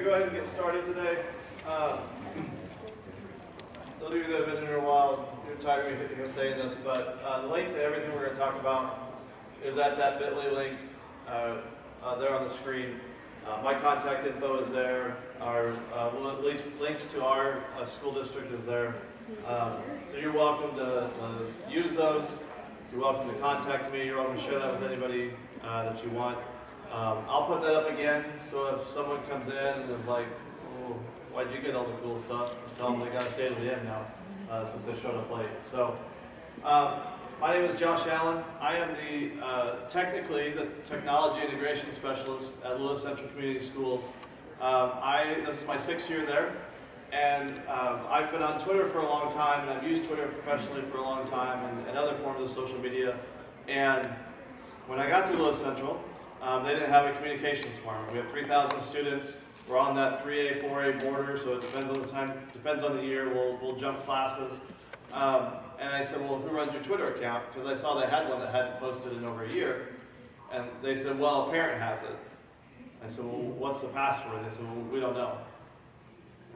go ahead and get started today. Those of you that have been in here a while, you're tired of me saying this, but the link to everything we're going to talk about is at that bit.ly link there on the screen. My contact info is there. Our links to our school district is there. So you're welcome to use those. You're welcome to contact me. You're welcome to share that with anybody that you want. I'll put that up again, so if someone comes in and is like, oh, why'd you get all the cool stuff? Just tell them they got to stay to the end now, since they showed up late. So, my name is Josh Allen. I am technically the Technology Integration Specialist at Lewis Central Community Schools. This is my 6th year there, and I've been on Twitter for a long time, and I've used Twitter professionally for a long time, and other forms of social media. And when I got to Lewis Central, they didn't have a communications department. We have 3,000 students. We're on that 3A, 4A border, so it depends on the time, depends on the year. We'll jump classes. And I said, well, who runs your Twitter account? Because I saw they had one that hadn't posted in over a year. And they said, well, a parent has it. I said, well, what's the password? They said, well, we don't know.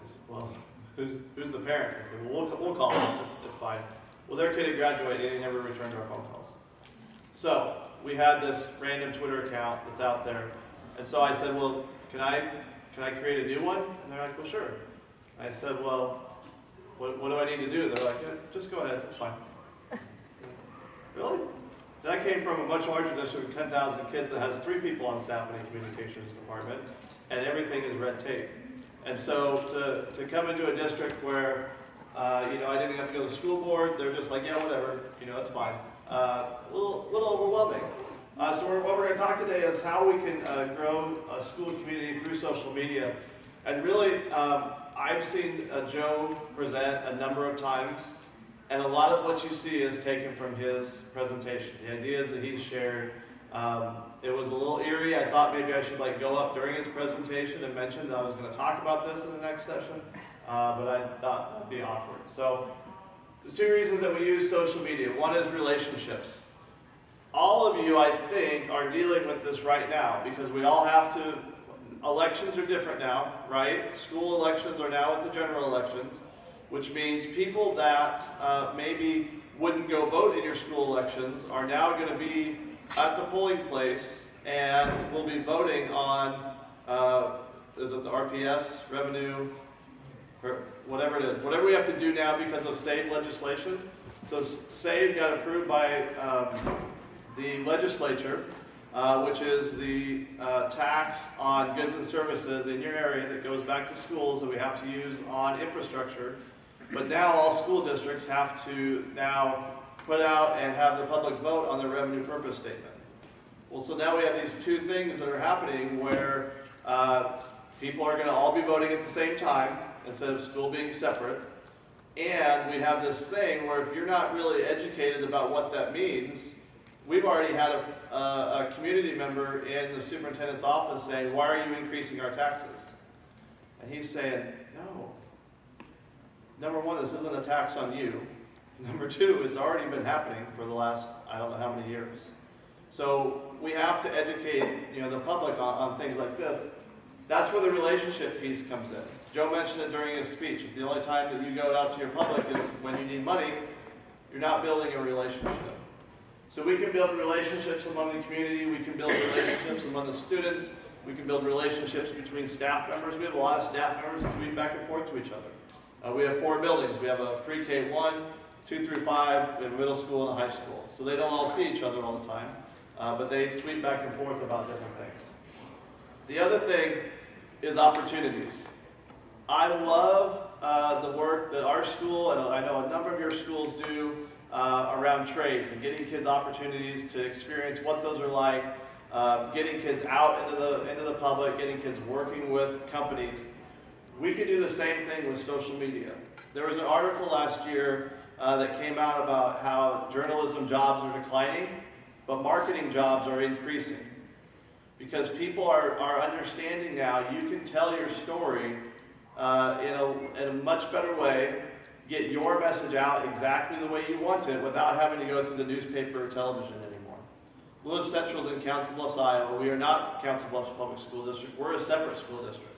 I said, well, who's the parent? I said, well, we'll call them. It's fine. Well, their kid had graduated and he never returned our phone calls. So we had this random Twitter account that's out there. And so I said, well, can I create a new one? And they're like, well, sure. I said, well, what do I need to do? They're like, yeah, just go ahead, it's fine. Really? And I came from a much larger district of 10,000 kids that has 3 people on staff in the communications department, and everything is red tape. And so to come into a district where, I didn't have to go to the school board, they're just like, yeah, whatever, it's fine. A little overwhelming. So what we're going to talk today is how we can grow a school community through social media. And really, I've seen Joe present a number of times, and a lot of what you see is taken from his presentation. The ideas that he's shared. It was a little eerie. I thought maybe I should go up during his presentation and mention that I was going to talk about this in the next session, but I thought that would be awkward. So there's 2 reasons that we use social media. One is relationships. All of you, I think, are dealing with this right now because we all have to. Elections are different now, right? School elections are now with the general elections, which means people that maybe wouldn't go vote in your school elections are now going to be at the polling place and will be voting on, is it the RPS, revenue, whatever it is. Whatever we have to do now because of SAVE legislation. So SAVE got approved by the legislature, which is the tax on goods and services in your area that goes back to schools that we have to use on infrastructure. But now all school districts have to now put out and have the public vote on their revenue purpose statement. Well, so now we have these 2 things that are happening where people are going to all be voting at the same time instead of school being separate. And we have this thing where if you're not really educated about what that means, we've already had a community member in the superintendent's office saying, why are you increasing our taxes? And he's saying, no. Number 1, this isn't a tax on you. Number 2, it's already been happening for the last, I don't know how many years. So we have to educate the public on things like this. That's where the relationship piece comes in. Joe mentioned it during his speech. If the only time that you go out to your public is when you need money, you're not building a relationship. So we can build relationships among the community, we can build relationships among the students, we can build relationships between staff members. We have a lot of staff members that tweet back and forth to each other. We have 4 buildings. We have a pre-K 1, 2 through 5, we have a middle school and a high school. So they don't all see each other all the time, but they tweet back and forth about different things. The other thing is opportunities. I love the work that our school, and I know a number of your schools do, around trades and getting kids opportunities to experience what those are like, getting kids out into the public, getting kids working with companies. We can do the same thing with social media. There was an article last year that came out about how journalism jobs are declining, but marketing jobs are increasing. Because people are understanding now you can tell your story in a much better way, get your message out exactly the way you want it without having to go through the newspaper or television anymore. Lewis Central is in Council Bluffs, Iowa. We are not Council Bluffs Public School District. We're a separate school district.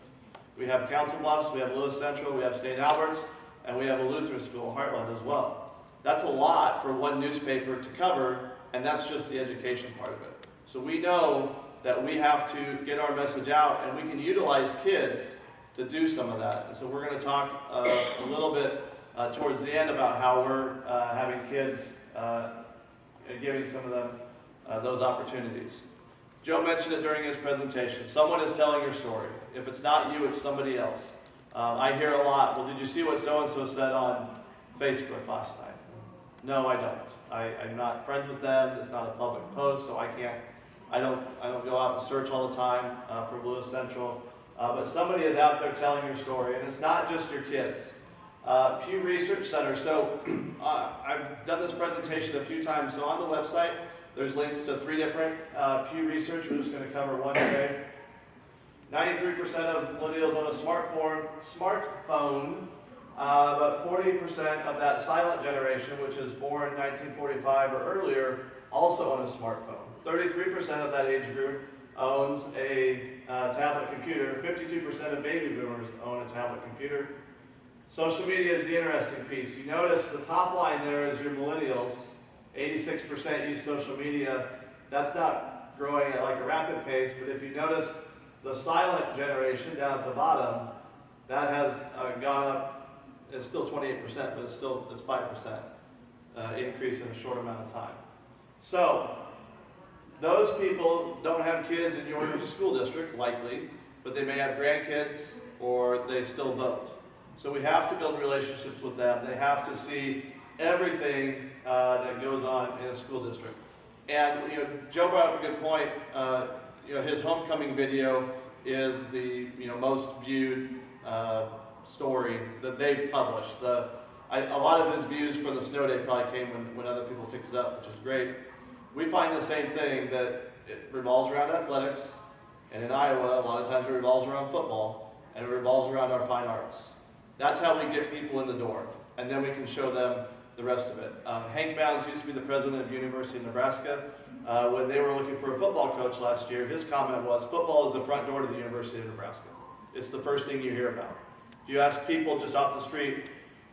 We have Council Bluffs, we have Lewis Central, we have St. Albert's, and we have a Lutheran school, Heartland, as well. That's a lot for one newspaper to cover, and that's just the education part of it. So we know that we have to get our message out, and we can utilize kids to do some of that. And so we're going to talk a little bit towards the end about how we're having kids and giving some of them those opportunities. Joe mentioned it during his presentation. Someone is telling your story. If it's not you, it's somebody else. I hear a lot, well, did you see what so-and-so said on Facebook last night? No, I don't. I'm not friends with them. It's not a public post, so I don't go out and search all the time for Lewis Central. But somebody is out there telling your story, and it's not just your kids. Pew Research Center. So I've done this presentation a few times. So on the website, there's links to 3 different Pew Research. We're just going to cover one today. 93% of millennials own a smartphone, but 40% of that silent generation, which is born 1945 or earlier, also own a smartphone. 33% of that age group owns a tablet computer. 52% of baby boomers own a tablet computer. Social media is the interesting piece. You notice the top line there is your millennials. 86% use social media. That's not growing at like a rapid pace, but if you notice the silent generation down at the bottom, that has gone up. It's still 28%, but it's 5% increase in a short amount of time. So those people don't have kids in your school district, likely, but they may have grandkids or they still vote. So we have to build relationships with them. They have to see everything that goes on in a school district. And Joe brought up a good point. His homecoming video is the most viewed story that they've published. A lot of his views for the snow day probably came when other people picked it up, which is great. We find the same thing, that it revolves around athletics, and in Iowa, a lot of times it revolves around football, and it revolves around our fine arts. That's how we get people in the door, and then we can show them the rest of it. Hank Bounds used to be the president of University of Nebraska. When they were looking for a football coach last year, his comment was, football is the front door to the University of Nebraska. It's the first thing you hear about. If you ask people just off the street,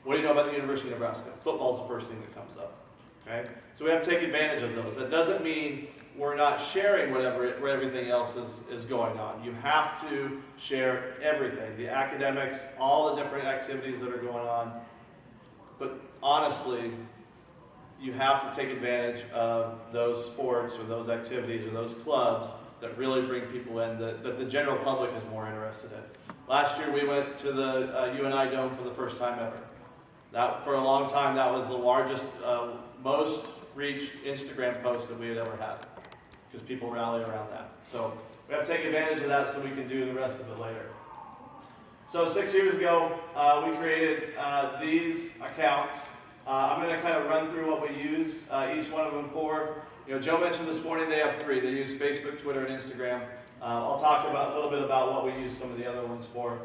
what do you know about the University of Nebraska? Football's the first thing that comes up. Okay? So we have to take advantage of those. That doesn't mean we're not sharing where everything else is going on. You have to share everything, the academics, all the different activities that are going on. But honestly, you have to take advantage of those sports or those activities or those clubs that really bring people in, that the general public is more interested in. Last year we went to the UNI Dome for the first time ever. That, for a long time, that was the largest, most reached Instagram post that we had ever had, because people rally around that. So we have to take advantage of that so we can do the rest of it later. So 6 years ago, we created these accounts. I'm going to kind of run through what we use each one of them for. Joe mentioned this morning they have 3. They use Facebook, Twitter, and Instagram. I'll talk a little bit about what we use some of the other ones for.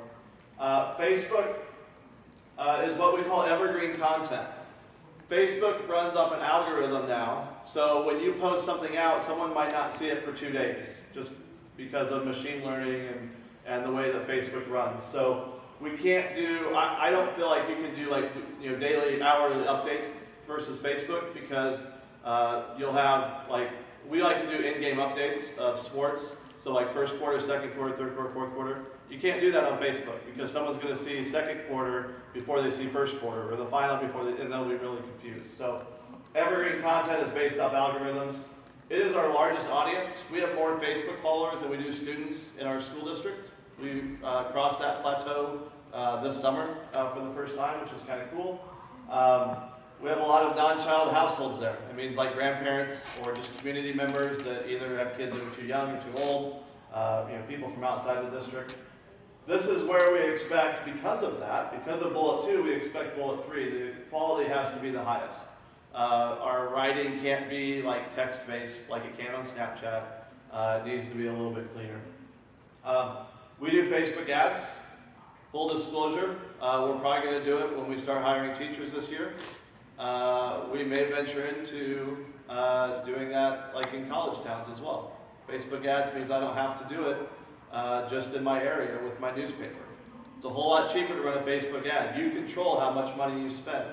Facebook is what we call evergreen content. Facebook runs off an algorithm now, so when you post something out, someone might not see it for 2 days, just because of machine learning and the way that Facebook runs. So we can't do, I don't feel like you can do daily, hourly updates versus Facebook, because you'll have, we like to do in-game updates of sports. So like first quarter, second quarter, third quarter, fourth quarter. You can't do that on Facebook, because someone's going to see second quarter before they see first quarter, or the final and they'll be really confused. So evergreen content is based off algorithms. It is our largest audience. We have more Facebook followers than we do students in our school district. We crossed that plateau this summer for the first time, which is kind of cool. We have a lot of non-child households there. It means like grandparents or just community members that either have kids that are too young or too old, people from outside the district. This is where we expect, because of that, because of bullet 2, we expect bullet 3. The quality has to be the highest. Our writing can't be like text-based like it can on Snapchat. It needs to be a little bit cleaner. We do Facebook ads. Full disclosure, we're probably going to do it when we start hiring teachers this year. We may venture into doing that like in college towns as well. Facebook ads means I don't have to do it just in my area with my newspaper. It's a whole lot cheaper to run a Facebook ad. You control how much money you spend.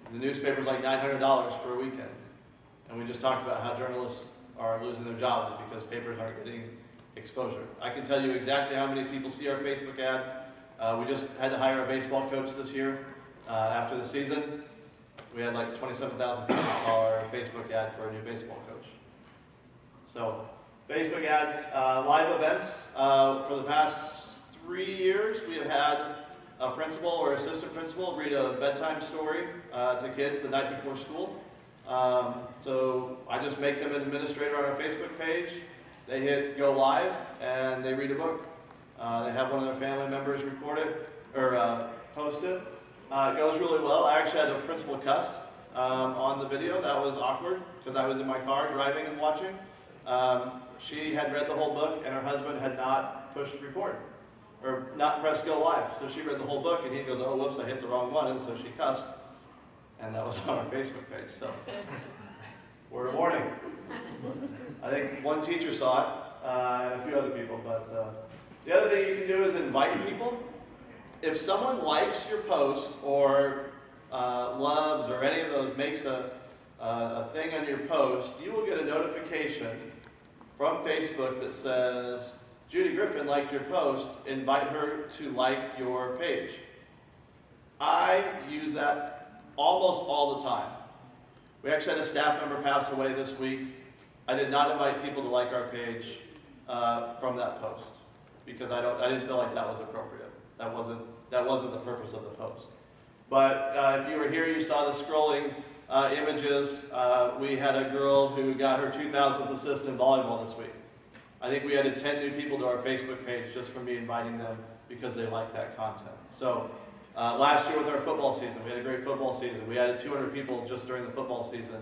The newspaper's like $900 for a weekend. And we just talked about how journalists are losing their jobs because papers aren't getting exposure. I can tell you exactly how many people see our Facebook ad. We just had to hire a baseball coach this year. After the season, we had like 27,000 people saw our Facebook ad for a new baseball coach. So, Facebook ads, live events. For the past 3 years, we have had a principal or assistant principal read a bedtime story to kids the night before school. So I just make them an administrator on our Facebook page. They hit go live and they read a book. They have one of their family members record it or post it. It goes really well. I actually had a principal cuss on the video. That was awkward because I was in my car driving and watching. She had read the whole book and her husband had not pushed record or not pressed go live. So she read the whole book and he goes, oh, whoops, I hit the wrong one. And so she cussed. And that was on our Facebook page. So, word of warning. I think one teacher saw it and a few other people. But the other thing you can do is invite people. If someone likes your post or loves or any of those makes a thing on your post, you will get a notification from Facebook that says, Judy Griffin liked your post, invite her to like your page. I use that almost all the time. We actually had a staff member pass away this week. I did not invite people to like our page from that post because I didn't feel like that was appropriate. That wasn't the purpose of the post. But if you were here, you saw the scrolling images. We had a girl who got her 2,000th assist in volleyball this week. I think we added 10 new people to our Facebook page just from me inviting them because they like that content. So last year with our football season, we had a great football season. We added 200 people just during the football season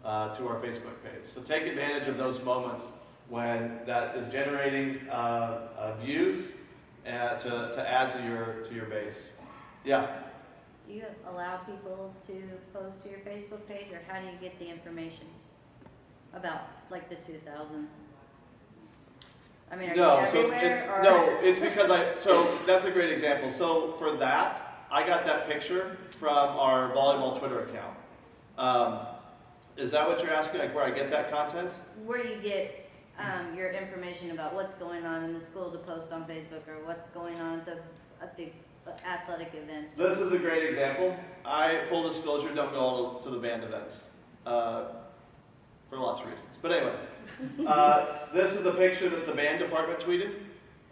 to our Facebook page. So take advantage of those moments when that is generating views to add to your base. Yeah? Do you allow people to post to your Facebook page, or how do you get the information about, like, the 2,000? I mean, are you everywhere? No, it's because so that's a great example. So for that, I got that picture from our volleyball Twitter account. Is that what you're asking, like where I get that content? Where do you get your information about what's going on in the school to post on Facebook, or what's going on at the athletic events? This is a great example. I, full disclosure, don't go to the band events for lots of reasons. But anyway, this is a picture that the band department tweeted,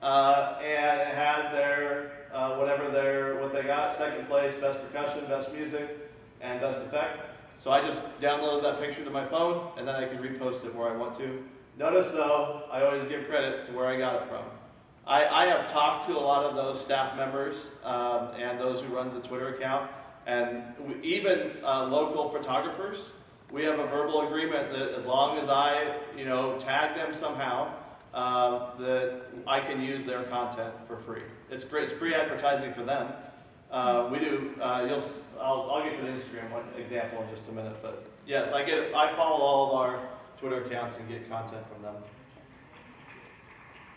and it had their what they got: second place, best percussion, best music, and best effect. So I just downloaded that picture to my phone, and then I can repost it where I want to. Notice though, I always give credit to where I got it from. I have talked to a lot of those staff members and those who runs the Twitter account, and even local photographers. We have a verbal agreement that as long as I, tag them somehow, that I can use their content for free. It's great. It's free advertising for them. We do. I'll get to the Instagram one example in just a minute, but yes, I follow all of our Twitter accounts and get content from them.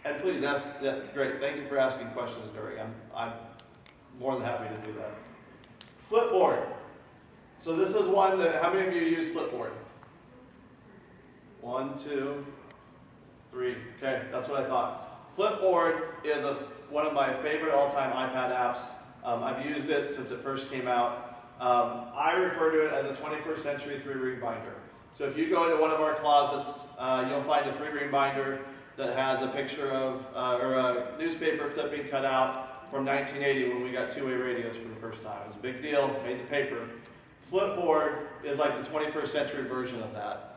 And please, that's great. Thank you for asking questions during. I'm more than happy to do that. Flipboard. So this is one that, how many of you use Flipboard? 1, 2, 3. Okay, that's what I thought. Flipboard is one of my favorite all-time iPad apps. I've used it since it first came out. I refer to it as a 21st century 3-ring binder. So if you go into one of our closets, you'll find a 3-ring binder that has a picture of, or a newspaper clipping cut out from 1980 when we got two-way radios for the first time. It was a big deal, made the paper. Flipboard is like the 21st century version of that.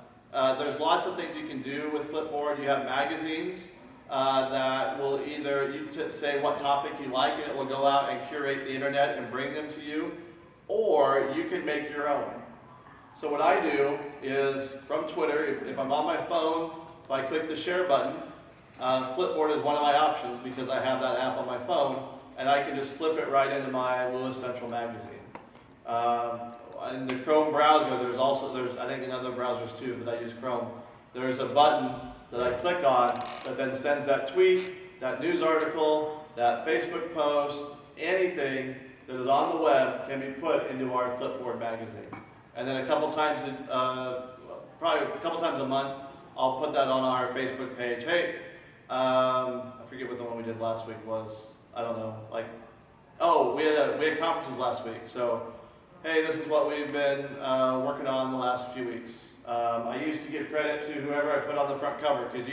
There's lots of things you can do with Flipboard. You have magazines that will either, you say what topic you like and it will go out and curate the internet and bring them to you, or you can make your own. So what I do is, from Twitter, if I'm on my phone, if I click the share button, Flipboard is one of my options because I have that app on my phone, and I can just flip it right into my Lewis Central magazine. In the Chrome browser, there's I think in other browsers too, but I use Chrome. There's a button that I click on that then sends that tweet, that news article, that Facebook post, anything that is on the web can be put into our Flipboard magazine. And then a couple times, probably a couple times a month, I'll put that on our Facebook page. Hey, I forget what the one we did last week was. I don't know. Like, oh, we had conferences last week. So, hey, this is what we've been working on the last few weeks. I used to give credit to whoever I put on the front cover, because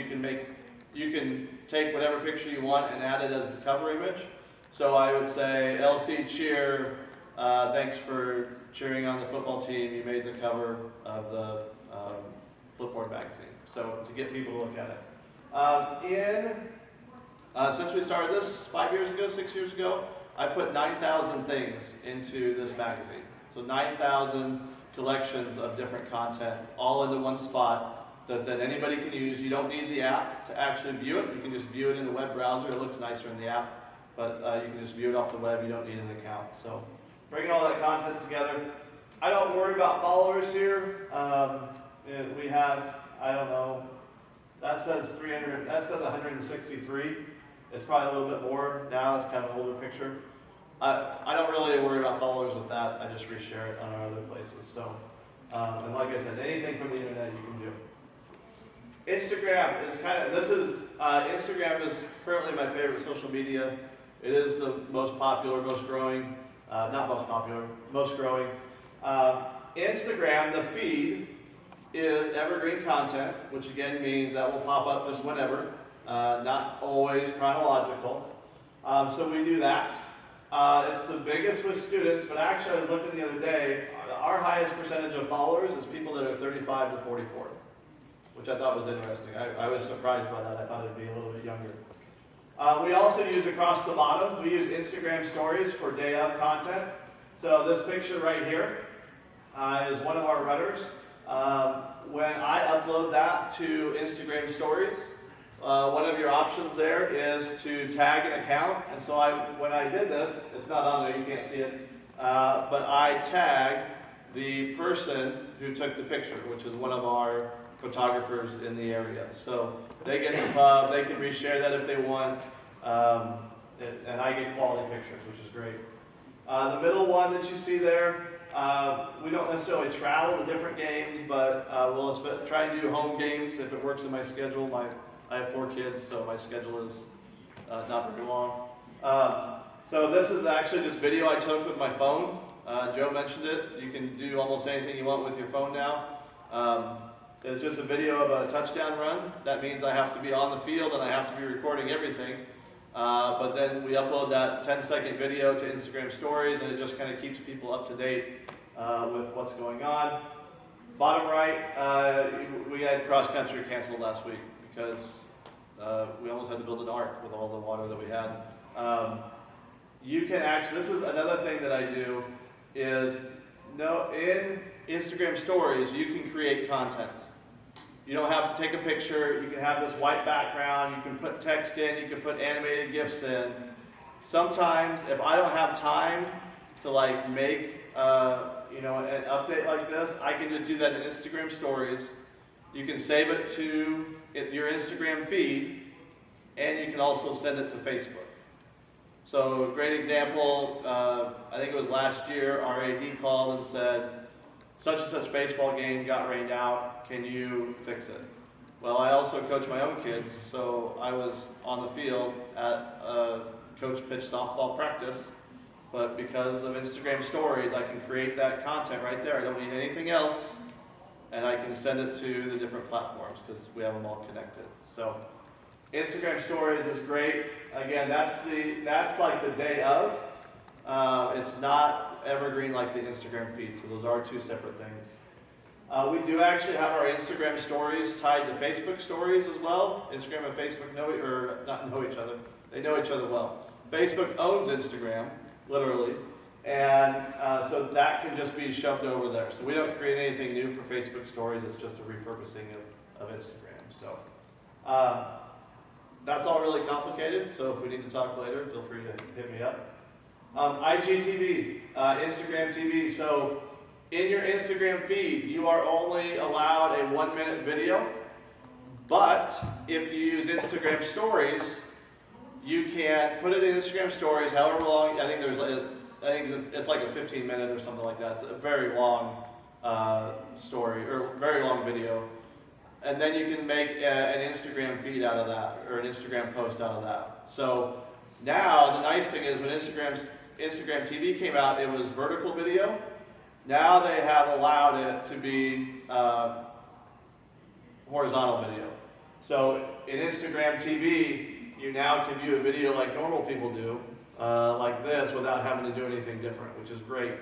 you can take whatever picture you want and add it as the cover image. So I would say, LC Cheer, thanks for cheering on the football team. You made the cover of the Flipboard magazine. So to get people to look at it. Since we started this 5 years ago, 6 years ago, I put 9,000 things into this magazine. So 9,000 collections of different content, all into one spot that anybody can use. You don't need the app to actually view it. You can just view it in the web browser. It looks nicer in the app. But you can just view it off the web. You don't need an account. So bringing all that content together. I don't worry about followers here. We have, I don't know, that says 300, that says 163. It's probably a little bit more now. It's kind of an older picture. I don't really worry about followers with that. I just reshare it on our other places. So, and like I said, anything from the internet you can do. Instagram is Instagram is currently my favorite social media. It is the most popular, most growing, not most popular, most growing. Instagram, the feed, is evergreen content, which again means that will pop up just whenever, not always chronological. So we do that. It's the biggest with students, but actually I was looking the other day, our highest percentage of followers is people that are 35 to 44, which I thought was interesting. I was surprised by that. I thought it'd be a little bit younger. We also use across the bottom, we use Instagram stories for day of content. So this picture right here is one of our runners. When I upload that to Instagram stories, one of your options there is to tag an account. And so when I did this, it's not on there, you can't see it, but I tag the person who took the picture, which is one of our photographers in the area. So they get the pub, they can reshare that if they want, and I get quality pictures, which is great. The middle one that you see there, we don't necessarily travel to different games, but we'll try and do home games if it works in my schedule. I have 4 kids, so my schedule is not very long. So this is actually just video I took with my phone. Joe mentioned it. You can do almost anything you want with your phone now. It's just a video of a touchdown run. That means I have to be on the field and I have to be recording everything. But then we upload that 10-second video to Instagram stories, and it just kind of keeps people up to date with what's going on. Bottom right, we had cross country canceled last week because we almost had to build an ark with all the water that we had. You can actually, this is another thing that I do, is in Instagram stories, you can create content. You don't have to take a picture. You can have this white background. You can put text in. You can put animated GIFs in. Sometimes, if I don't have time to make an update like this, I can just do that in Instagram stories. You can save it to your Instagram feed, and you can also send it to Facebook. So a great example, I think it was last year, our AD called and said, such and such baseball game got rained out, can you fix it? Well, I also coach my own kids, so I was on the field at coach pitch softball practice, but because of Instagram stories, I can create that content right there. I don't need anything else, and I can send it to the different platforms because we have them all connected. So Instagram stories is great. Again, that's like the day of. It's not evergreen like the Instagram feed, so those are 2 separate things. We do actually have our Instagram stories tied to Facebook stories as well. Instagram and Facebook not know each other. They know each other well. Facebook owns Instagram, literally, and so that can just be shoved over there. So we don't create anything new for Facebook stories. It's just a repurposing of Instagram. So that's all really complicated. So if we need to talk later, feel free to hit me up. IGTV, Instagram TV. So in your Instagram feed, you are only allowed a 1-minute video. But if you use Instagram stories, you can put it in Instagram stories, however long. I think it's like a 15-minute or something like that. It's a very long story or very long video, and then you can make an Instagram feed out of that or an Instagram post out of that. So now the nice thing is when Instagram TV came out, it was vertical video. Now they have allowed it to be horizontal video. So in Instagram TV, you now can view a video like normal people do, like this, without having to do anything different, which is great.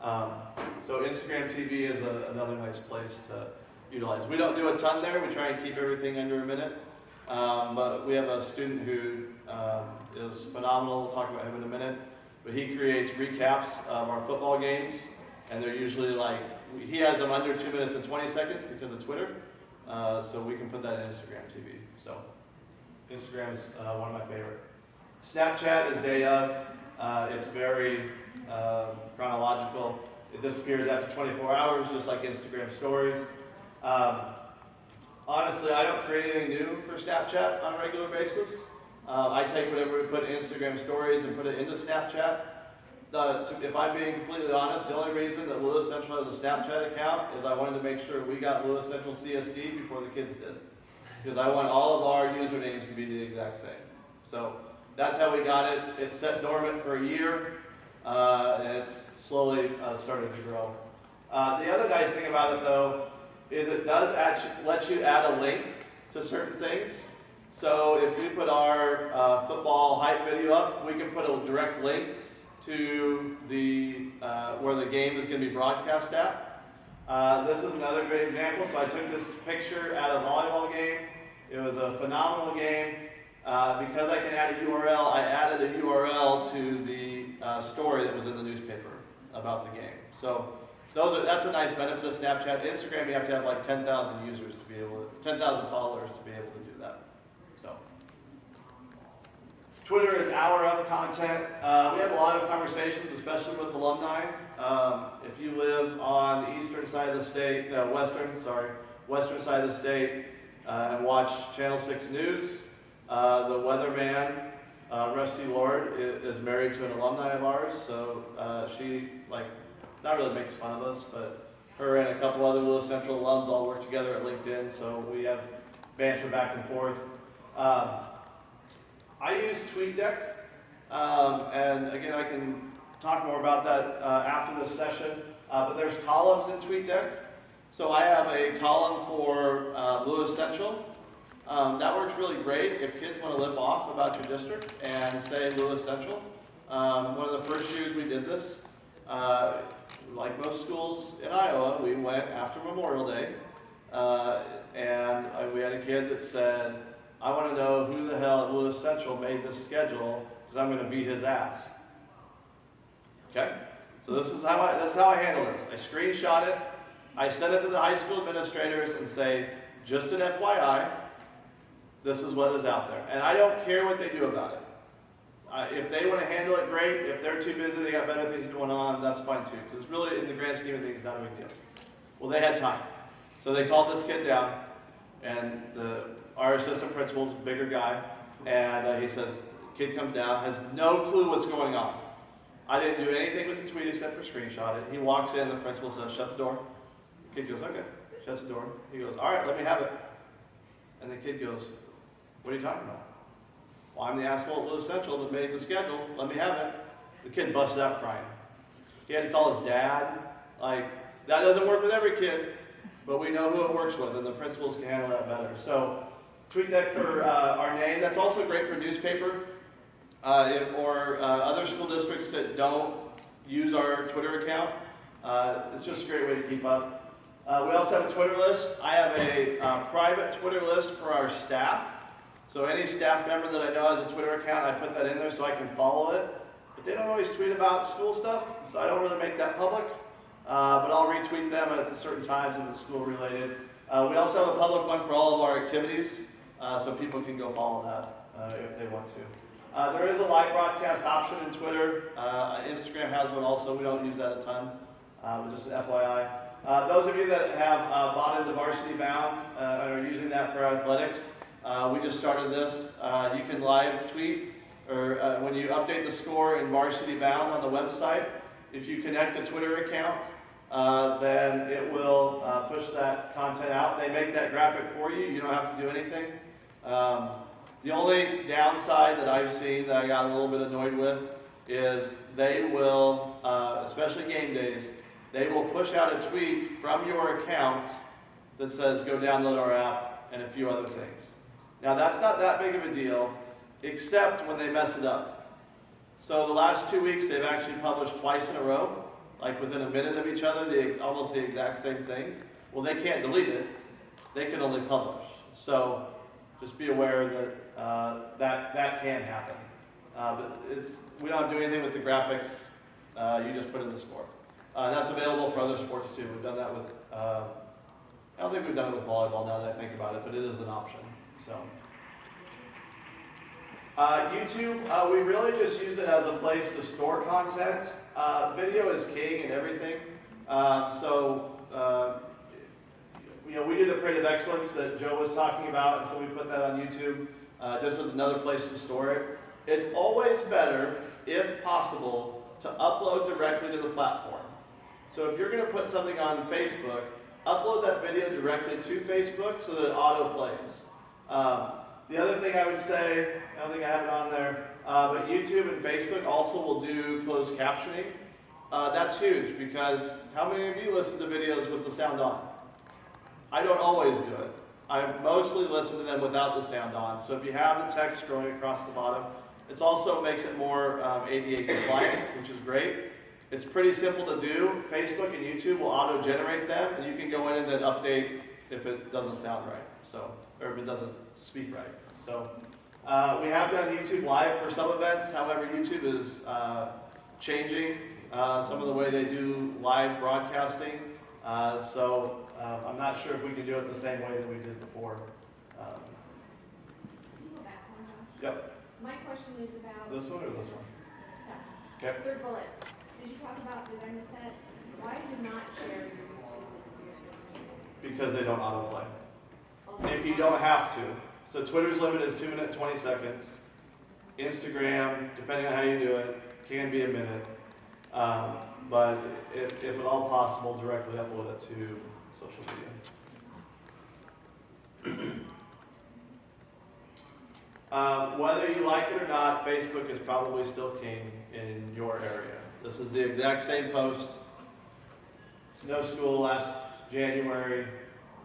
So Instagram TV is another nice place to utilize. We don't do a ton there. We try and keep everything under a minute. But we have a student who is phenomenal. We'll talk about him in a minute. But he creates recaps of our football games. And they're usually like, he has them under 2 minutes and 20 seconds because of Twitter. So we can put that in Instagram TV. So Instagram is one of my favorite. Snapchat is day of. It's very chronological. It disappears after 24 hours, just like Instagram stories. Honestly, I don't create anything new for Snapchat on a regular basis. I take whatever we put in Instagram stories and put it into Snapchat. If I'm being completely honest, the only reason that Lewis Central has a Snapchat account is I wanted to make sure we got Lewis Central CSD before the kids did. Because I want all of our usernames to be the exact same. So that's how we got it. It's set dormant for a year, and it's slowly started to grow. The other nice thing about it, though, is it does actually let you add a link to certain things. So if we put our football hype video up, we can put a direct link to the where the game is going to be broadcast at. This is another great example. So I took this picture at a volleyball game. It was a phenomenal game. Because I can add a URL, I added a URL to the story that was in the newspaper about the game. So that's a nice benefit of Snapchat. Instagram, you have to have like 10,000 users to be able to, 10,000 followers to be able to do that. So Twitter is our of content. We have a lot of conversations, especially with alumni. If you live on the eastern side of the state, western side of the state, and watch Channel 6 News, the weatherman, Rusty Lord, is married to an alumni of ours, so she, not really makes fun of us, but her and a couple other Lewis Central alums all work together at LinkedIn, so we have banter back and forth. I use TweetDeck, and again, I can talk more about that after this session, but there's columns in TweetDeck. So I have a column for Lewis Central. That works really great if kids want to lip off about your district and say Lewis Central. One of the first years we did this, like most schools in Iowa, we went after Memorial Day, and we had a kid that said, I want to know who the hell at Lewis Central made this schedule, because I'm going to beat his ass. Okay? So this is how I handle this. I screenshot it, I send it to the high school administrators and say, just an FYI, this is what is out there. And I don't care what they do about it. If they want to handle it, great. If they're too busy, they got better things going on, that's fine too. Because really, in the grand scheme of things, not a big deal. Well, they had time. So they called this kid down, and our assistant principal's a bigger guy, and he says, kid comes down, has no clue what's going on. I didn't do anything with the tweet except for screenshot it. He walks in, the principal says, shut the door. The kid goes, okay, shuts the door. He goes, all right, let me have it. And the kid goes, what are you talking about? Well, I'm the asshole at Lewis Central that made the schedule. Let me have it. The kid busted out crying. He had to call his dad. That doesn't work with every kid, but we know who it works with, and the principals can handle that better. So TweetDeck for our name. That's also great for newspaper or other school districts that don't use our Twitter account. It's just a great way to keep up. We also have a Twitter list. I have a private Twitter list for our staff. So any staff member that I know has a Twitter account, I put that in there so I can follow it. But they don't always tweet about school stuff, so I don't really make that public. But I'll retweet them at certain times if it's school related. We also have a public one for all of our activities, so people can go follow that if they want to. There is a live broadcast option in Twitter. Instagram has one also. We don't use that a ton, but just an FYI. Those of you that have bought into Varsity Bound and are using that for athletics, we just started this. You can live tweet or when you update the score in Varsity Bound on the website, if you connect a Twitter account, then it will push that content out. They make that graphic for you. You don't have to do anything. The only downside that I've seen that I got a little bit annoyed with is they will, especially game days, they will push out a tweet from your account that says go download our app and a few other things. Now that's not that big of a deal, except when they mess it up. So the last 2 weeks they've actually published twice in a row, like within a minute of each other, almost the exact same thing. Well, they can't delete it, they can only publish. So just be aware that that can happen. But we don't have to do anything with the graphics, you just put in the score. That's available for other sports too. We've done that with, I don't think we've done it with volleyball now that I think about it, but it is an option. So, YouTube, we really just use it as a place to store content. Video is king and everything. You know, we do the Parade of Excellence that Joe was talking about, and so we put that on YouTube just as another place to store it. It's always better, if possible, to upload directly to the platform. So if you're going to put something on Facebook, upload that video directly to Facebook so that it auto plays. The other thing I would say, I don't think I have it on there, but YouTube and Facebook also will do closed captioning. That's huge because how many of you listen to videos with the sound on? I don't always do it. I mostly listen to them without the sound on. So if you have the text scrolling across the bottom, it also makes it more ADA compliant, which is great. It's pretty simple to do. Facebook and YouTube will auto-generate them, and you can go in and then update if it doesn't sound right, so, or if it doesn't speak right. So we have done YouTube Live for some events. However, YouTube is changing some of the way they do live broadcasting. I'm not sure if we can do it the same way that we did before. Can you go back one, Josh? Yep. My question is about... This one or this one? Yeah. Okay. Third bullet. Did you talk about, did I miss that? Why do not share your YouTube links to your social media? Because they don't autoplay. Oh, If you don't have to. So Twitter's limit is 2 minutes, 20 seconds. Instagram, depending on how you do it, can be a minute. But if at all possible, directly upload it to social media. Whether you like it or not, Facebook is probably still king in your area. This is the exact same post. Snow School last January.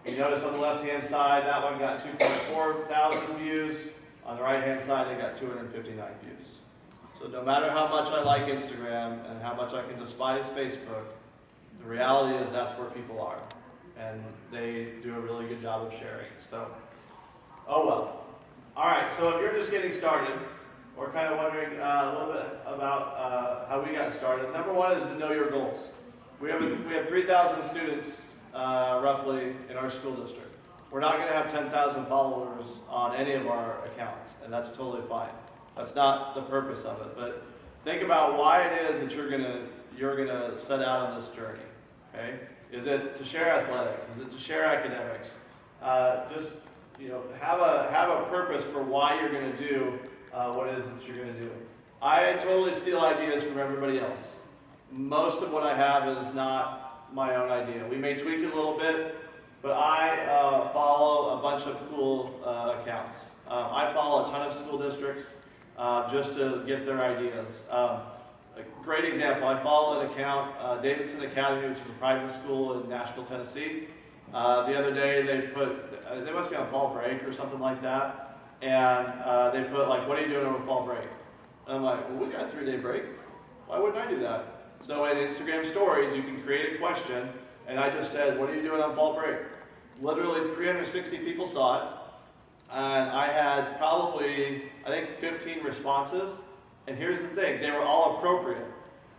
You notice on the left-hand side, that one got 2.4 thousand views. On the right-hand side, they got 259 views. So no matter how much I like Instagram and how much I can despise Facebook, the reality is that's where people are. And they do a really good job of sharing. So, oh well. All right, so if you're just getting started, or kind of wondering a little bit about how we got started, number one is to know your goals. We have 3,000 students roughly in our school district. We're not going to have 10,000 followers on any of our accounts, and that's totally fine. That's not the purpose of it, but think about why it is that you're gonna set out on this journey. Okay? Is it to share athletics? Is it to share academics? Just have a purpose for why you're going to do what it is that you're going to do. I totally steal ideas from everybody else. Most of what I have is not my own idea. We may tweak it a little bit, but I follow a bunch of cool accounts. I follow a ton of school districts just to get their ideas. A great example, I follow an account, Davidson Academy, which is a private school in Nashville, Tennessee. The other day they must be on fall break or something like that, and they put like, what are you doing over fall break? And I'm like, well, we got a 3-day break. Why wouldn't I do that? So in Instagram stories, you can create a question, and I just said, what are you doing on fall break? Literally 360 people saw it, and I had probably, I think, 15 responses. And here's the thing, they were all appropriate,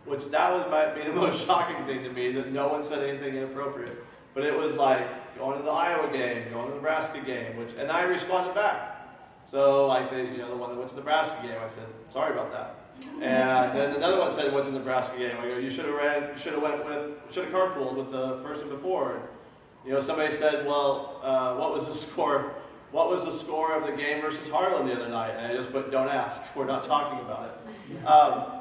which might be the most shocking thing to me, that no one said anything inappropriate. But it was like, going to the Iowa game, going to the Nebraska game, and I responded back. So like the one that went to the Nebraska game, I said, sorry about that. And then another one said went to the Nebraska game. I go, you should have carpooled with the person before. And, somebody said, well, what was the score what was the score of the game versus Harlan the other night? And I just put, don't ask, we're not talking about it.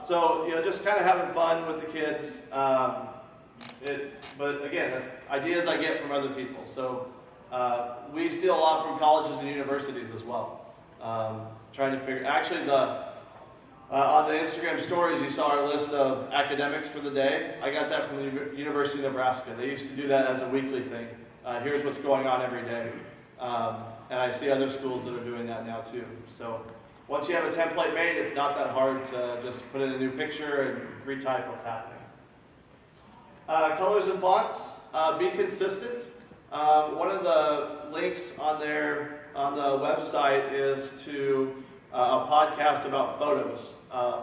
So, you know, just kind of having fun with the kids. But again, ideas I get from other people. So we steal a lot from colleges and universities as well. Trying to figure, actually on the Instagram stories you saw our list of academics for the day. I got that from the University of Nebraska. They used to do that as a weekly thing. Here's what's going on every day. And I see other schools that are doing that now too. So once you have a template made, it's not that hard to just put in a new picture and retype what's happening. Colors and fonts, be consistent. One of the links on the website is to a podcast about photos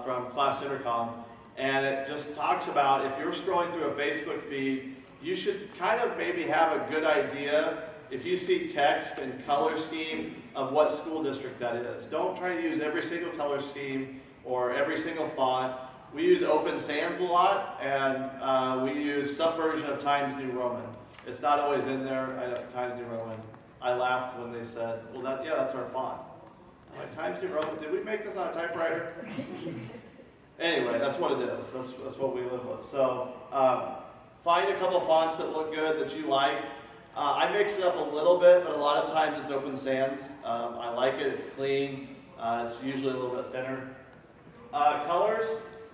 from Class Intercom. And it just talks about if you're scrolling through a Facebook feed, you should kind of maybe have a good idea if you see text and color scheme of what school district that is. Don't try to use every single color scheme or every single font. We use Open Sans a lot, and we use some version of Times New Roman. It's not always in there, Times New Roman. I laughed when they said, well, that's our font. I'm like, Times New Roman, did we make this on a typewriter? Anyway, that's what it is. That's what we live with. So find a couple fonts that look good, that you like. I mix it up a little bit, but a lot of times it's Open Sans. I like it, it's clean. It's usually a little bit thinner. Colors.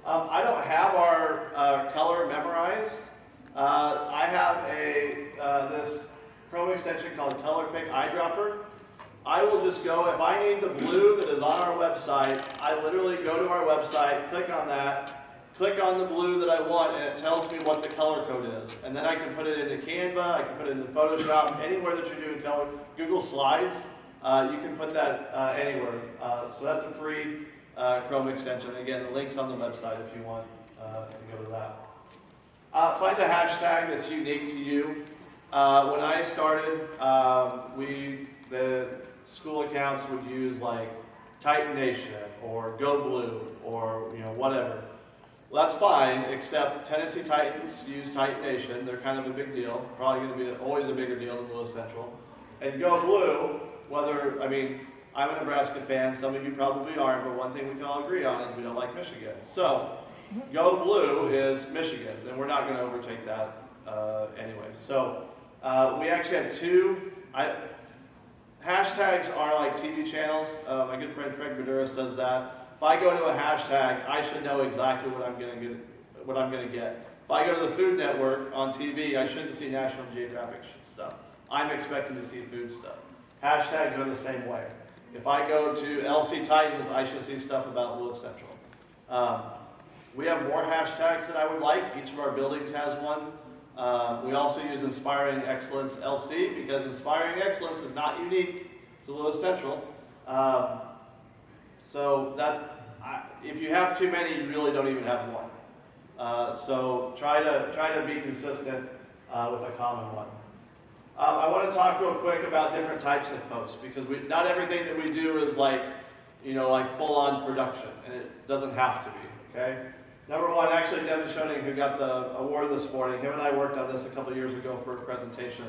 I don't have our color memorized. I have this Chrome extension called Color Pick Eyedropper. I will just go, if I need the blue that is on our website, I literally go to our website, click on that, click on the blue that I want, and it tells me what the color code is. And then I can put it into Canva, I can put it into Photoshop, anywhere that you're doing color. Google Slides, you can put that anywhere. So that's a free Chrome extension. Again, the link's on the website if you want to go to that. Find a hashtag that's unique to you. When I started, the school accounts would use like Titan Nation or Go Blue or whatever. Well, that's fine, except Tennessee Titans use Titan Nation. They're kind of a big deal. Probably going to be always a bigger deal than Lewis Central. And Go Blue, I'm a Nebraska fan, some of you probably aren't, but one thing we can all agree on is we don't like Michigan. So, Go Blue is Michigan's, and we're not going to overtake that anyway. So, we actually have two. Hashtags are like TV channels. My good friend Craig Badura says that. If I go to a hashtag, I should know exactly what I'm going to get. If I go to the Food Network on TV, I shouldn't see National Geographic stuff. I'm expecting to see food stuff. Hashtags are the same way. If I go to LC Titans, I should see stuff about Lewis Central. We have more hashtags that I would like. Each of our buildings has one. We also use Inspiring Excellence LC because Inspiring Excellence is not unique to Lewis Central. So if you have too many, you really don't even have one. So try to be consistent with a common one. I want to talk real quick about different types of posts because not everything that we do is like full-on production, and it doesn't have to be. Okay. Number one, actually, Devin Schoening, who got the award this morning, him and I worked on this a couple years ago for a presentation.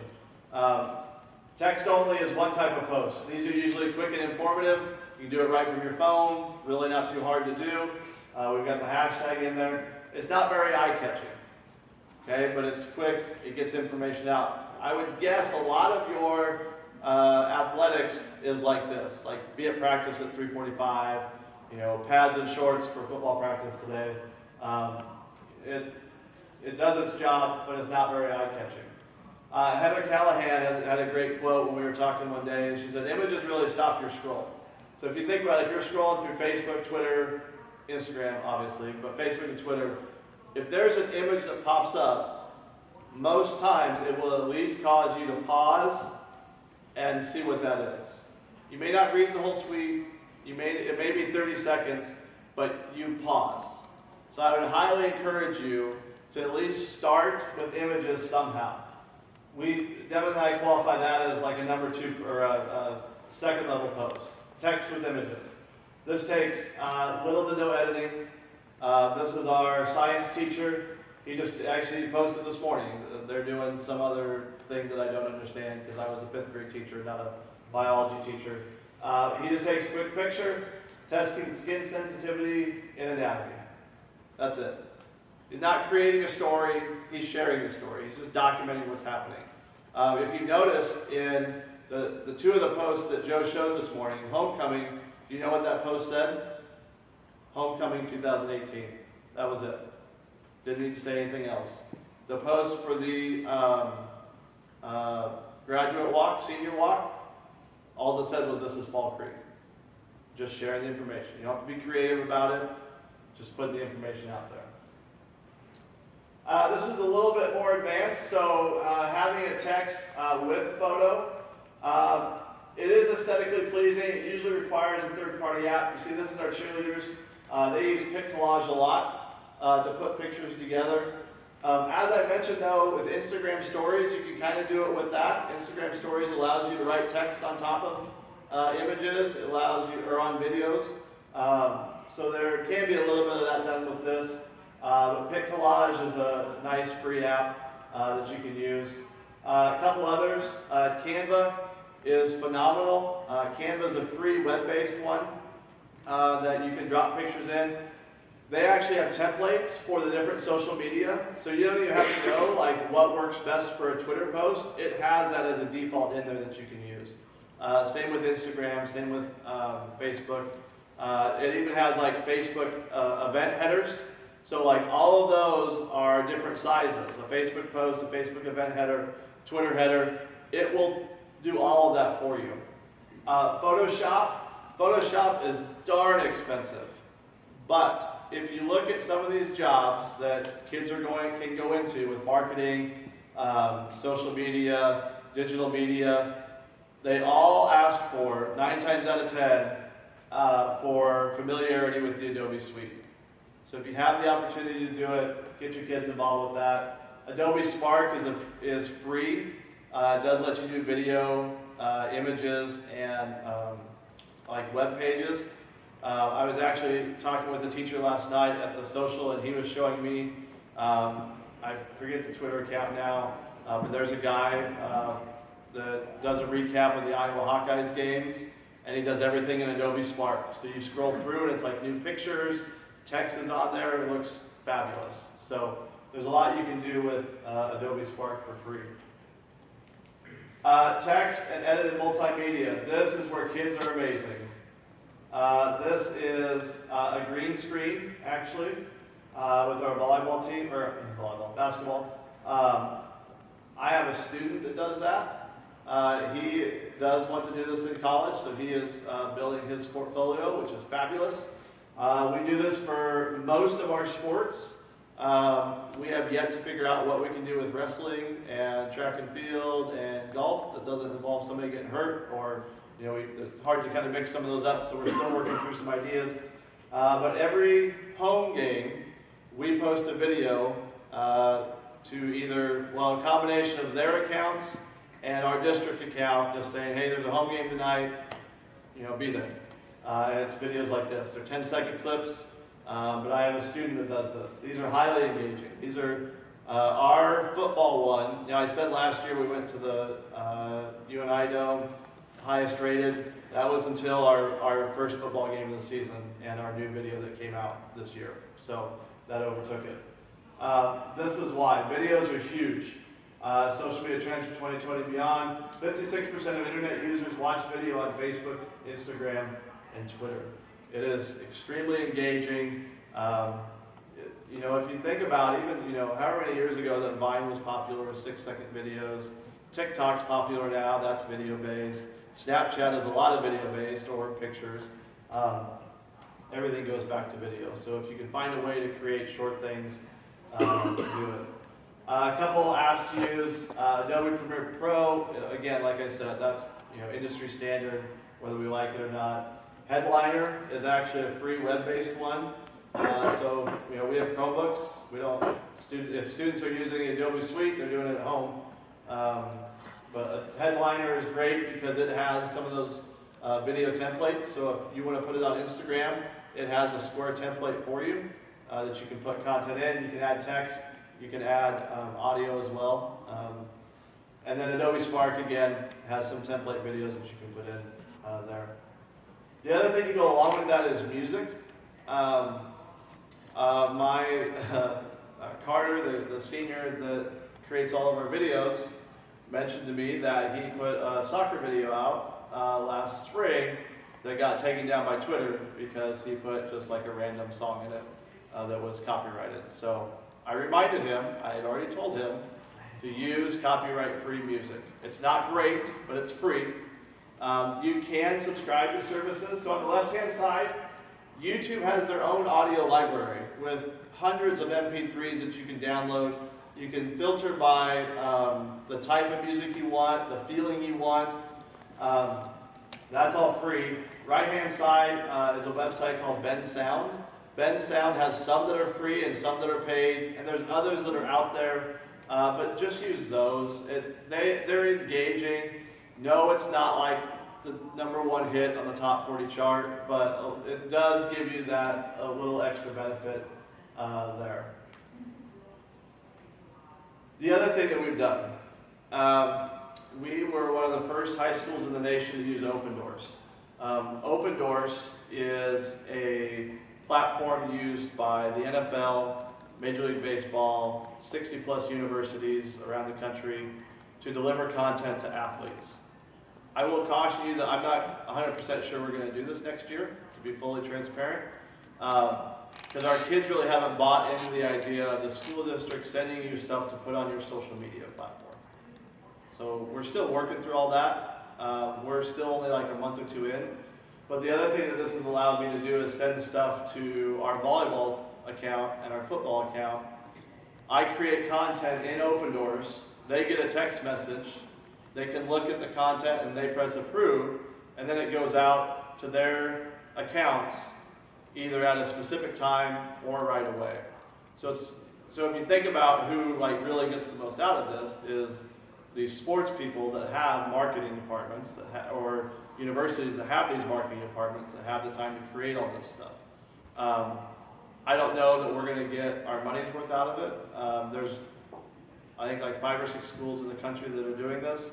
Text only is one type of post. These are usually quick and informative. You can do it right from your phone. Really not too hard to do. We've got the hashtag in there. It's not very eye-catching, okay, but it's quick. It gets information out. I would guess a lot of your athletics is like this, like be at practice at 3:45, pads and shorts for football practice today. It does its job, but it's not very eye-catching. Heather Callahan had a great quote when we were talking one day, and she said, images really stop your scroll. So if you think about it, if you're scrolling through Facebook, Twitter, Instagram, obviously, but Facebook and Twitter, if there's an image that pops up, most times it will at least cause you to pause and see what that is. You may not read the whole tweet, it may be 30 seconds, but you pause. So I would highly encourage you to at least start with images somehow. Devin and I qualify that as like a number 2 or a second level post. Text with images. This takes little to no editing. This is our science teacher. He just actually posted this morning. They're doing some other thing that I don't understand because I was a 5th grade teacher, not biology teacher. He just takes a quick picture, testing skin sensitivity and anatomy. That's it. He's not creating a story, he's sharing the story. He's just documenting what's happening. If you notice in the two of the posts that Joe showed this morning, Homecoming, do you know what that post said? Homecoming 2018. That was it. Didn't need to say anything else. The post for the graduate walk, senior walk, all it said was this is Fall Creek. Just sharing the information. You don't have to be creative about it. Just putting the information out there. This is a little bit more advanced, so having a text with photo. It is aesthetically pleasing. It usually requires a third-party app. You see, this is our cheerleaders. They use PicCollage a lot to put pictures together. As I mentioned, though, with Instagram Stories, you can kind of do it with that. Instagram Stories allows you to write text on top of images. It allows you, or on videos. So there can be a little bit of that done with this. But PicCollage is a nice free app that you can use. A couple others. Canva is phenomenal. Canva is a free web-based one that you can drop pictures in. They actually have templates for the different social media, so you don't even have to know like what works best for a Twitter post. It has that as a default in there that you can use. Same with Instagram, same with Facebook. It even has like Facebook event headers. So like all of those are different sizes. A Facebook post, a Facebook event header, Twitter header. It will do all of that for you. Photoshop is darn expensive. But if you look at some of these jobs that kids can go into with marketing, social media, digital media, they all ask for, 9 times out of 10, for familiarity with the Adobe Suite. So if you have the opportunity to do it, get your kids involved with that. Adobe Spark is free. It does let you do video, images, and like web pages. I was actually talking with a teacher last night at the social, and he was showing me, I forget the Twitter account now, but there's a guy that does a recap of the Iowa Hawkeyes games, and he does everything in Adobe Spark. So you scroll through, and it's like new pictures, text is on there, it looks fabulous. So there's a lot you can do with Adobe Spark for free. Text and edited multimedia. This is where kids are amazing. This is a green screen, actually, with our volleyball team, or basketball. I have a student that does that. He does want to do this in college, so he is building his portfolio, which is fabulous. We do this for most of our sports. We have yet to figure out what we can do with wrestling and track and field and golf that doesn't involve somebody getting hurt, or it's hard to kind of mix some of those up, so we're still working through some ideas. But every home game, we post a video to either, a combination of their accounts and our district account, just saying, hey, there's a home game tonight, be there. And it's videos like this. They're 10-second clips, but I have a student that does this. These are highly engaging. These are our football one. I said last year we went to the UNI Dome, highest rated. That was until our first football game of the season and our new video that came out this year. So that overtook it. This is why. Videos are huge. Social media trends for 2020 and beyond. 56% of internet users watch video on Facebook, Instagram, and Twitter. It is extremely engaging. If you think about even, however many years ago that Vine was popular with 6-second videos, TikTok's popular now, that's video-based. Snapchat is a lot of video-based or pictures. Everything goes back to video. So if you can find a way to create short things, do it. A couple apps to use. Adobe Premiere Pro, again, like I said, that's industry standard, whether we like it or not. Headliner is actually a free web-based one. So we have Chromebooks. If students are using the Adobe Suite, they're doing it at home. But a Headliner is great because it has some of those video templates. So if you want to put it on Instagram, it has a square template for you that you can put content in. You can add text. You can add audio as well. And then Adobe Spark, again, has some template videos that you can put in there. The other thing to go along with that is music. Carter, the senior that creates all of our videos, mentioned to me that he put a soccer video out last spring that got taken down by Twitter because he put just like a random song in it that was copyrighted. So I reminded him, I had already told him, to use copyright-free music. It's not great, but it's free. You can subscribe to services. So on the left-hand side, YouTube has their own audio library with hundreds of MP3s that you can download. You can filter by the type of music you want, the feeling you want. That's all free. Right-hand side is a website called Ben Sound. Ben Sound has some that are free and some that are paid, and there's others that are out there, but just use those. They're engaging. No, it's not like the #1 hit on the top 40 chart, but it does give you that a little extra benefit there. The other thing that we've done, we were one of the first high schools in the nation to use OpenDoors. OpenDoors is a platform used by the NFL, Major League Baseball, 60+ universities around the country to deliver content to athletes. I will caution you that I'm not 100% sure we're going to do this next year, to be fully transparent, because our kids really haven't bought into the idea of the school district sending you stuff to put on your social media platform. So we're still working through all that. We're still only like a month or two in. But the other thing that this has allowed me to do is send stuff to our volleyball account and our football account. I create content in OpenDoors. They get a text message. They can look at the content and they press approve, and then it goes out to their accounts either at a specific time or right away. So if you think about who like really gets the most out of this is these sports people that have marketing departments or universities that have these marketing departments that have the time to create all this stuff. I don't know that we're going to get our money's worth out of it. There's, I think, like 5 or 6 schools in the country that are doing this.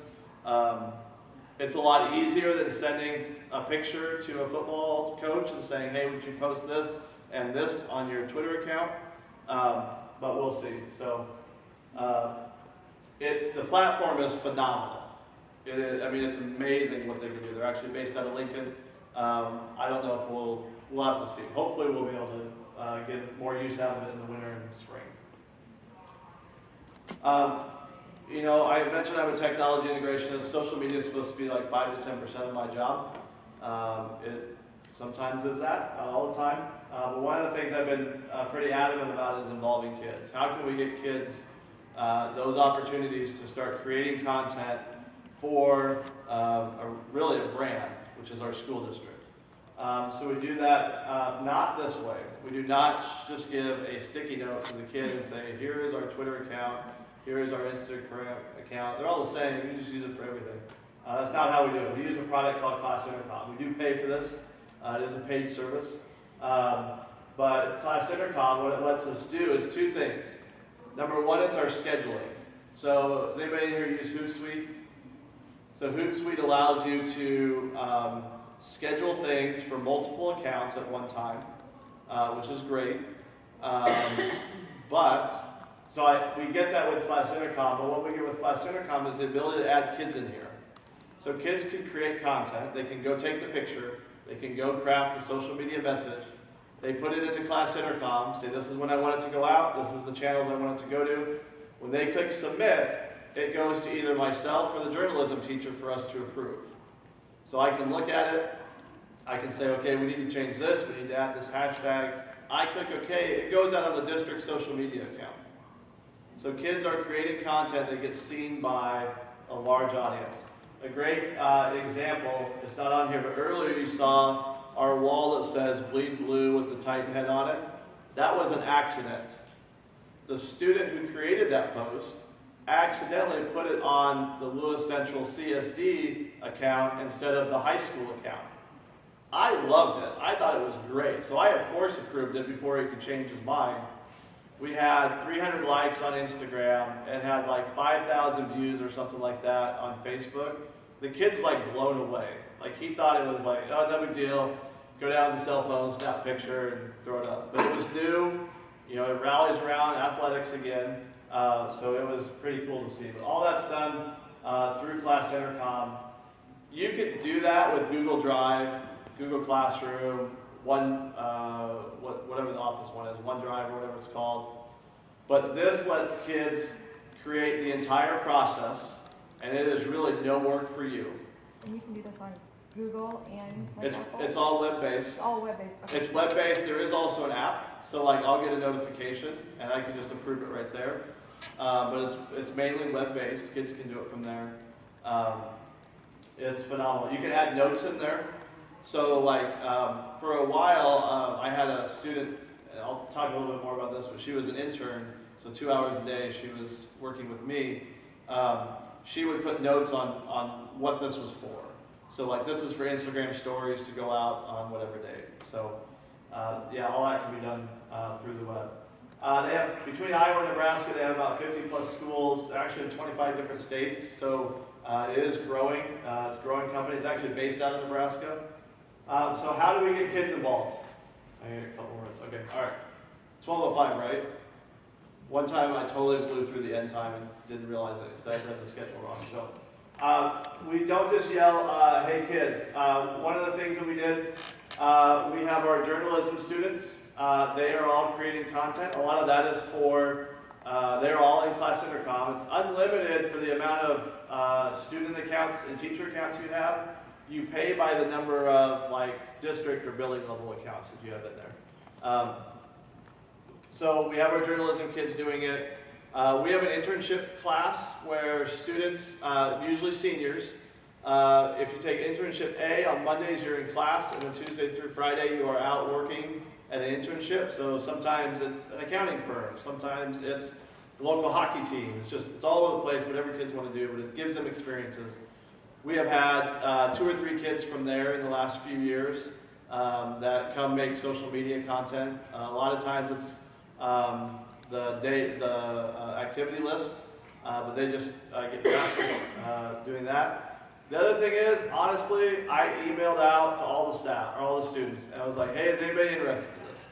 It's a lot easier than sending a picture to a football coach and saying, hey, would you post this and this on your Twitter account? But we'll see. So the platform is phenomenal. It is, I mean, it's amazing what they can do. They're actually based out of Lincoln. I don't know if we'll have to see. Hopefully we'll be able to get more use out of it in the winter and spring. You know, I mentioned I'm a technology integrationist. Social media is supposed to be like 5 to 10% of my job. It sometimes is that, not all the time. But one of the things I've been pretty adamant about is involving kids. How can we get kids those opportunities to start creating content for really a brand, which is our school district. So we do that not this way. We do not just give a sticky note to the kid and say, here is our Twitter account, here is our Instagram account. They're all the same, you can just use it for everything. That's not how we do it. We use a product called Class Intercom. We do pay for this. It is a paid service. But Class Intercom, what it lets us do is 2 things. Number 1, it's our scheduling. So does anybody here use Hootsuite? So Hootsuite allows you to schedule things for multiple accounts at one time, which is great. We get that with Class Intercom, but what we get with Class Intercom is the ability to add kids in here. So kids can create content, they can go take the picture, they can go craft the social media message, they put it into Class Intercom, say this is when I want it to go out, this is the channels I want it to go to. When they click submit, it goes to either myself or the journalism teacher for us to approve. So I can look at it, I can say, okay, we need to change this, we need to add this hashtag. I click okay, it goes out on the district social media account. So kids are creating content that gets seen by a large audience. A great example, it's not on here, but earlier you saw our wall that says bleed blue with the Titan head on it. That was an accident. The student who created that post accidentally put it on the Lewis Central CSD account instead of the high school account. I loved it. I thought it was great. So I, of course, approved it before he could change his mind. we had 300 likes on Instagram and had like 5,000 views or something like that on Facebook. The kid's like blown away. Like he thought it was like, oh, no big deal. Go down with the cell phone, snap a picture, and throw it up. But it was new. You know, it rallies around athletics again. So it was pretty cool to see. But all that's done through Class Intercom. You could do that with Google Drive, Google Classroom, whatever the office one is, OneDrive or whatever it's called. But this lets kids create the entire process, and it is really no work for you. And you can do this on Google and Apple? It's all web-based. It's all web-based. Okay. It's web-based. There is also an app, so like I'll get a notification, and I can just approve it right there. But it's mainly web-based. Kids can do it from there. It's phenomenal. You can add notes in there. So like for a while, I had a student, and I'll talk a little bit more about this, but she was an intern, so 2 hours a day she was working with me. She would put notes on what this was for. So like this is for Instagram stories to go out on whatever day. So yeah, all that can be done through the web. They have, between Iowa and Nebraska, they have about 50 plus schools. They're actually in 25 different states. So it is growing. It's a growing company. It's actually based out of Nebraska. So how do we get kids involved? I need a couple words. Okay, all right. 12:05, right? One time I totally blew through the end time and didn't realize it because I had the schedule wrong. So we don't just yell, hey kids. One of the things that we did, we have our journalism students. They are all creating content. A lot of that is for, they're all in Class Intercom. It's unlimited for the amount of student accounts and teacher accounts you have. You pay by the number of like district or building level accounts that you have in there. So we have our journalism kids doing it. We have an internship class where students, usually seniors, if you take internship A, on Mondays you're in class, and then Tuesday through Friday you are out working at an internship. So sometimes it's an accounting firm, sometimes it's the local hockey team. It's all over the place, whatever kids want to do, but it gives them experiences. We have had 2 or 3 kids from there in the last few years that come make social media content. A lot of times it's the activity list, but they just get practice doing that. The other thing is, honestly, I emailed out to all the staff, or all the students, and I was like, hey, is anybody interested in this?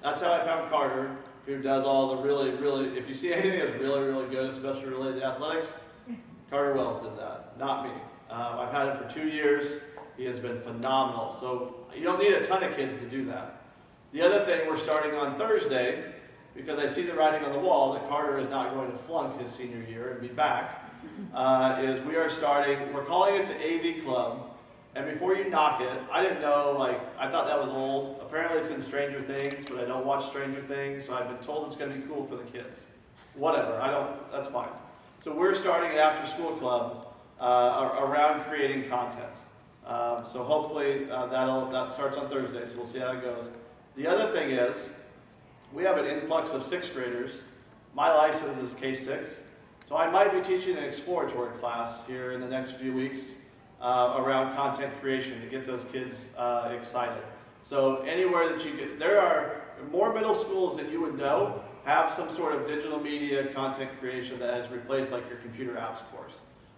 That's how I found Carter, who does all the really, if you see anything that's really, really good, especially related to athletics, Carter Wells did that, not me. I've had him for 2 years. He has been phenomenal. So you don't need a ton of kids to do that. The other thing we're starting on Thursday, because I see the writing on the wall that Carter is not going to flunk his senior year and be back, is we're calling it the AV Club. And before you knock it, I didn't know, I thought that was old. Apparently it's in Stranger Things, but I don't watch Stranger Things, so I've been told it's going to be cool for the kids. Whatever, that's fine. So we're starting an after-school club around creating content. So hopefully that starts on Thursday, so we'll see how it goes. The other thing is, we have an influx of 6th graders. My license is K6, so I might be teaching an exploratory class here in the next few weeks around content creation to get those kids excited. So anywhere that you get, there are more middle schools than you would know have some sort of digital media content creation that has replaced like your computer apps course.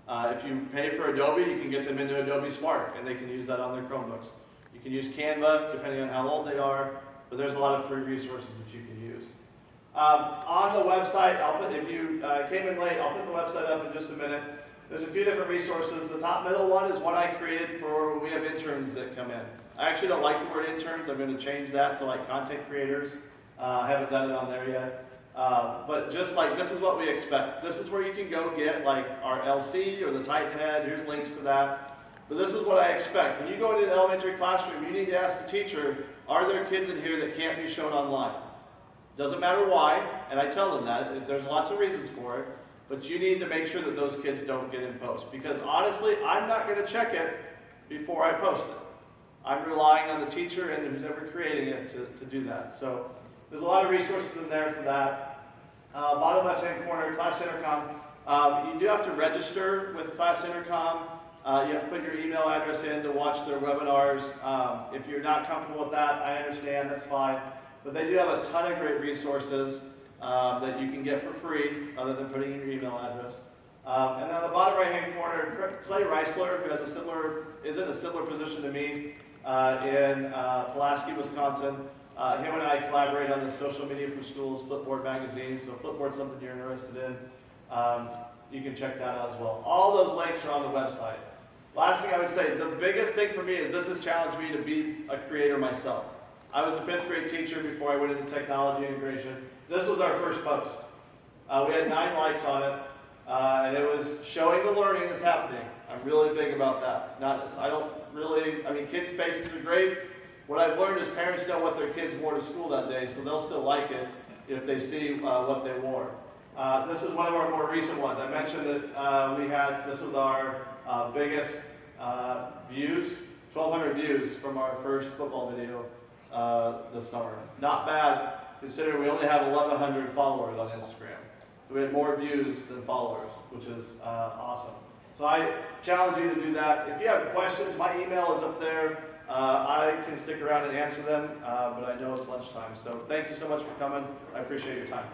If you pay for Adobe, you can get them into Adobe Spark, and they can use that on their Chromebooks. You can use Canva, depending on how old they are, but there's a lot of free resources that you can use. On the website, if you came in late, I'll put the website up in just a minute. There's a few different resources. The top middle one is one I created for when we have interns that come in. I actually don't like the word interns. I'm going to change that to like content creators. I haven't done it on there yet. But just like, this is what we expect. This is where you can go get like our LC or the Titan Head. Here's links to that. But this is what I expect. When you go into an elementary classroom, you need to ask the teacher, are there kids in here that can't be shown online? Doesn't matter why, and I tell them that. There's lots of reasons for it. But you need to make sure that those kids don't get in post. Because honestly, I'm not going to check it before I post it. I'm relying on the teacher and who's ever creating it to do that. So there's a lot of resources in there for that. Bottom left-hand corner, Class Intercom. You do have to register with Class Intercom. You have to put your email address in to watch their webinars. If you're not comfortable with that, I understand, that's fine. But they do have a ton of great resources. that you can get for free, other than putting in your email address. And on the bottom right-hand corner, Clay Reisler, who has is in a similar position to me in Pulaski, Wisconsin. Him and I collaborate on the social media for schools, Flipboard magazine. So if Flipboard's something you're interested in, you can check that out as well. All those links are on the website. Last thing I would say, the biggest thing for me is this has challenged me to be a creator myself. I was a 5th grade teacher before I went into technology integration. This was our first post. We had 9 likes on it, and it was showing the learning that's happening. I'm really big about that. Kids' faces are great. What I've learned is parents know what their kids wore to school that day, so they'll still like it if they see what they wore. This is one of our more recent ones. I mentioned that this was our biggest views, 1,200 views from our first football video this summer. Not bad, considering we only have 1,100 followers on Instagram. So we had more views than followers, which is awesome. So I challenge you to do that. If you have questions, my email is up there. I can stick around and answer them, but I know it's lunchtime. So thank you so much for coming. I appreciate your time.